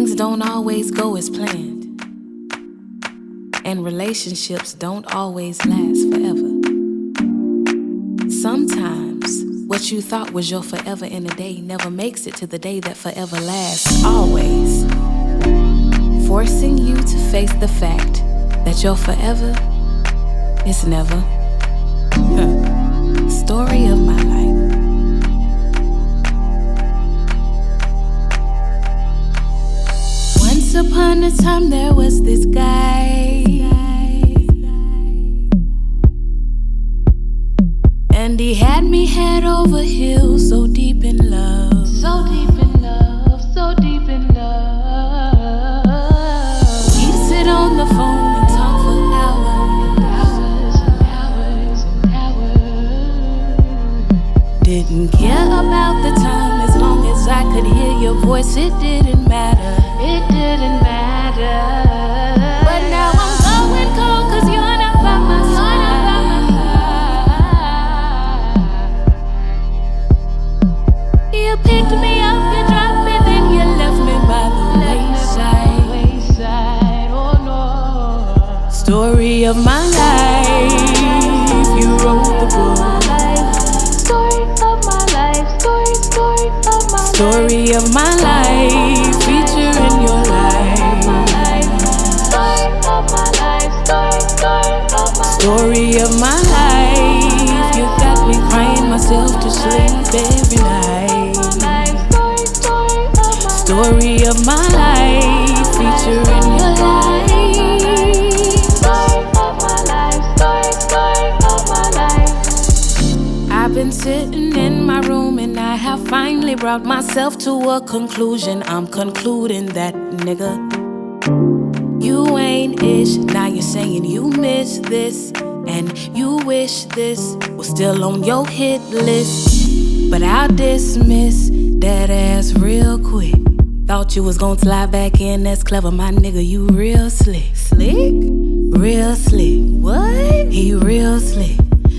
Things don't always go as planned, and relationships don't always last forever. Sometimes what you thought was your forever in a day never makes it to the day that forever lasts always, forcing you to face the fact that your forever is never. Story of my life. Once upon a time there was this guy, and he had me head over heels, so deep in love, so deep in love, so deep in love. We'd sit on the phone and talk for hours and hours and hours. Didn't care about the time as long as I could hear your voice. It didn't matter. It didn't matter. But now I'm going cold 'cause you're not by my side. You picked me up, you dropped me, then you left me by the wayside. Oh no. Story of my life, you wrote the book. Story of my life, story of my life. Story of my life, featuring your life. Story of my life, story of my life. Story of my life, you got me crying myself to sleep every night. Story of my life, featuring your life. Story of my life, story of my life. I've been sitting in my room and I have finally brought myself to a conclusion. I'm concluding that, nigga, you ain't ish. Now you're saying you miss this and you wish this was still on your hit list. But I'll dismiss that ass real quick. Thought you was gon' slide back in, that's clever, my nigga, you real slick. Slick? Real slick. What? He real slick.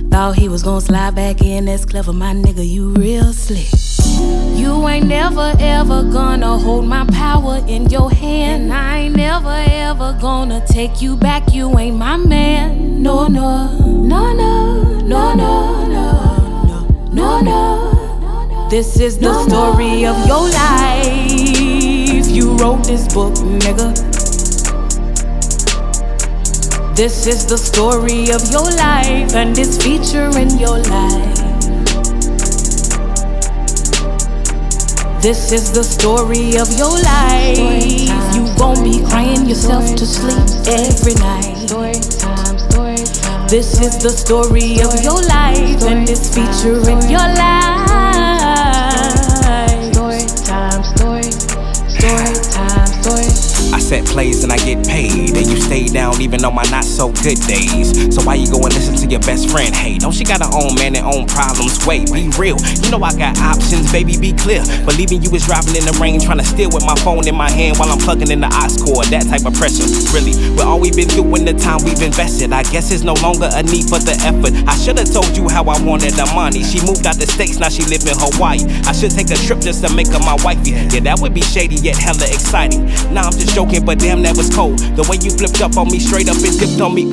Thought he was gon' slide back in, that's clever, my nigga, you real slick. You ain't never ever gonna hold my power in your hand. And I ain't never ever gonna take you back, you ain't my man. No, no, no, no, no, no, no, no, no. This is the story of your life. You wrote this book, nigga. This is the story of your life, and it's featuring your life. This is the story of your life. You gon' be crying yourself to sleep every night. This is the story of your life, and it's featuring your life. Story time, story time, story. I set plays and I get paid, and you stay down even on my not so good days. So why you go and listen to your best friend? Hey, don't she got her own man and own problems? Wait, be real. You know I got options, baby, be clear. Believing you was driving in the rain, trying to steal with my phone in my hand while I'm plugging in the aux cord. That type of pressure, really. With all we've been through in the time we've invested, I guess there's no longer a need for the effort. I should've told you how I wanted the money. She moved out the States, now she live in Hawaii. I should take a trip just to make her my wifey. Yeah, that would be shady yet hella exciting. Now I'm just joking, but damn, that was cold. The way you flipped up on me, straight up and dipped on me.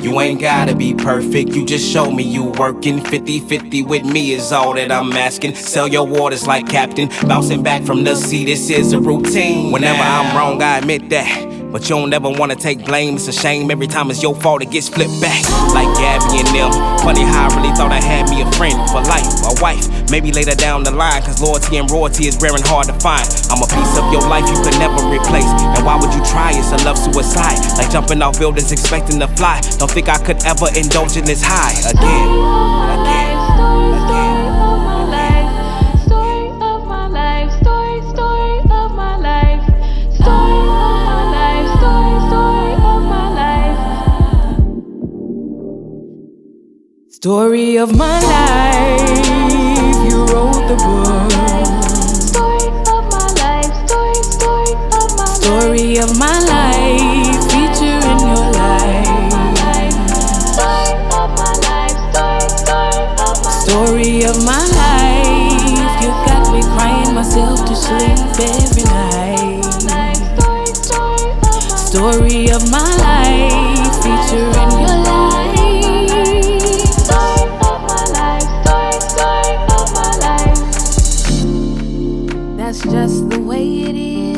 You ain't gotta be perfect, you just show me you working. 50-50 with me is all that I'm asking. Sell your waters like Captain, bouncing back from the sea, this is a routine. Whenever I'm wrong, I admit that, but you don't ever wanna take blame. It's a shame every time it's your fault it gets flipped back. Like Gabby and them. Funny how I really thought I had me a friend for life, a wife. Maybe later down the line, cause loyalty and royalty is rare and hard to find. I'm a piece of your life you could never replace. And why would you try? It's a love suicide. Like jumping off buildings expecting to fly. Don't think I could ever indulge in this high again. Story of my life, you wrote the book. Story of my life, story of my life. Story of my life, featuring your life. Story of my life, story of my life. Story of my life, you got me crying myself to sleep every night. Story of my life, featuring your life. Story of my life, story of my life. That's just the way it is.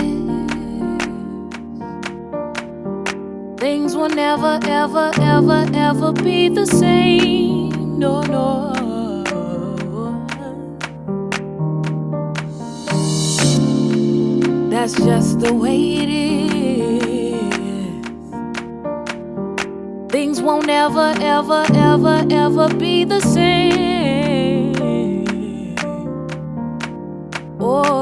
Things will never, ever, ever, ever be the same. No, no. That's just the way it is. Things won't ever, ever, ever, ever be the same. Oh.